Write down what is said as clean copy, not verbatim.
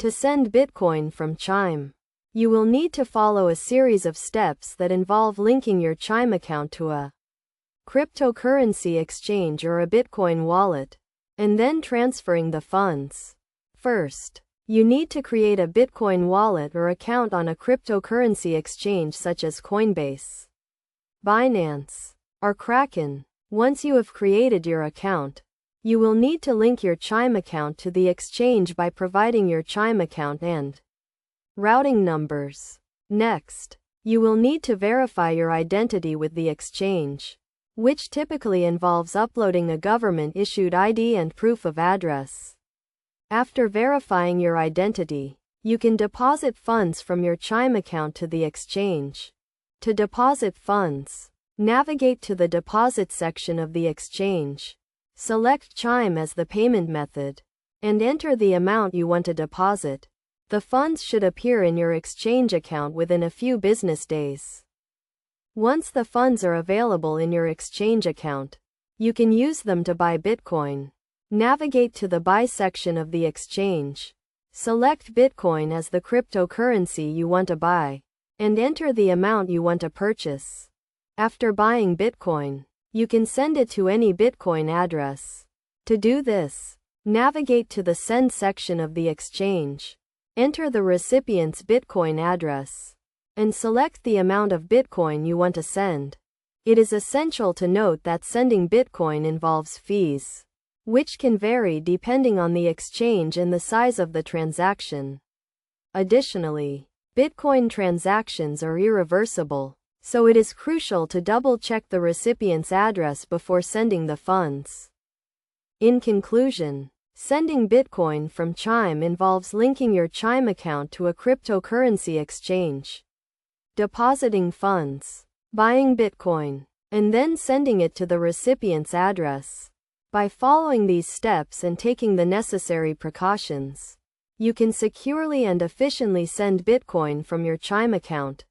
To send Bitcoin from Chime, you will need to follow a series of steps that involve linking your Chime account to a cryptocurrency exchange or a Bitcoin wallet, and then transferring the funds. First, you need to create a Bitcoin wallet or account on a cryptocurrency exchange such as Coinbase, Binance, or Kraken. Once you have created your account, you will need to link your Chime account to the exchange by providing your Chime account and routing numbers. Next, you will need to verify your identity with the exchange, which typically involves uploading a government-issued ID and proof of address. After verifying your identity, you can deposit funds from your Chime account to the exchange. To deposit funds, navigate to the deposit section of the exchange. Select Chime as the payment method, and enter the amount you want to deposit. The funds should appear in your exchange account within a few business days. Once the funds are available in your exchange account, you can use them to buy Bitcoin. Navigate to the Buy section of the exchange. Select Bitcoin as the cryptocurrency you want to buy, and enter the amount you want to purchase. After buying Bitcoin, you can send it to any Bitcoin address. To do this, navigate to the Send section of the exchange. Enter the recipient's Bitcoin address, and select the amount of Bitcoin you want to send. It is essential to note that sending Bitcoin involves fees, which can vary depending on the exchange and the size of the transaction. Additionally, Bitcoin transactions are irreversible, so it is crucial to double-check the recipient's address before sending the funds. In conclusion, sending Bitcoin from Chime involves linking your Chime account to a cryptocurrency exchange, depositing funds, buying Bitcoin, and then sending it to the recipient's address. By following these steps and taking the necessary precautions, you can securely and efficiently send Bitcoin from your Chime account.